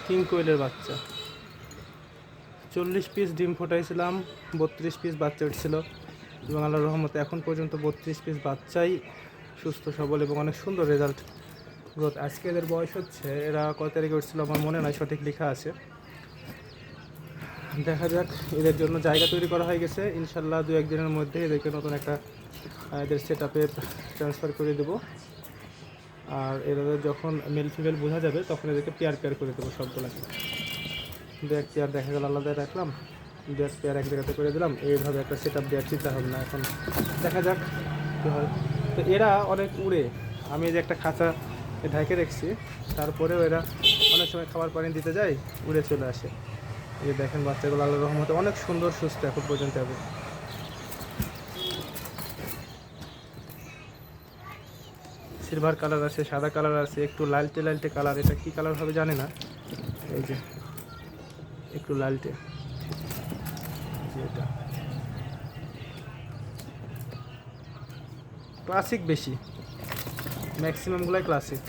King কোয়েলের বাচ্চা। 40 piece ডিম ফোটাইছিলাম, 32 পিস বাচ্চা উঠছিল এবং আল্লাহর রহমতে এখন পর্যন্ত 32 পিস বাচ্চাই সুস্থ সবল এবং অনেক সুন্দর রেজাল্ট গ্রোথ। আজকে এদের বয়স হচ্ছে, এরা কয় তারিখে উঠছিল আমার মনে নয়, সঠিক লেখা আছে। দেখা যাক, এদের জন্য জায়গা তৈরি করা হয়ে গেছে। ইনশাল্লাহ 2-1 দিনের মধ্যে এদেরকে নতুন একটা এদের সেট আপে ট্রান্সফার করে দেবো। আর এদের যখন মেল ফিমেল বোঝা যাবে তখন এদেরকে পেয়ার করে দেবো সবগুলোকে। 2-1 পেয়ার দেখা গেল আলাদা রাখলাম, 2-1 পেয়ার এক জায়গাতে করে দিলাম। এইভাবে একটা সেট আপ দেওয়ার চিন্তা হবে না এখন, দেখা যাক কী হয়। তো এরা অনেক উড়ে, আমি এই যে একটা খাঁচা ঢেকে রেখেছি, তারপরেও এরা অনেক সময় খাবার পানি দিতে যায়, উড়ে চলে আসে। এই যে দেখেন বাচ্চাগুলো আল্লাহর রহমতে অনেক সুন্দর সুস্থ এখন পর্যন্ত হবে। সিলভার কালার আছে, সাদা কালার আছে, একটু লালটে লালটে কালার, এটা কী কালার হবে জানি না। এই যে একটু লালটে, এটা ক্লাসিক বেশি, ম্যাক্সিমামগুলাই ক্লাসিক।